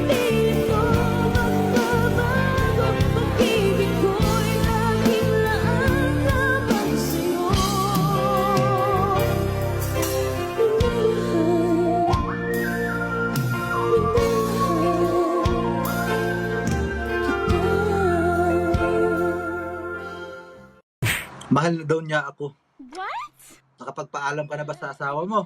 pilit ko magbabago. Pag-ibig ko'y laging laan lamang sa'yo. Mahal na daw niya ako. What? Nakapagpaalam ka na ba sa asawa mo?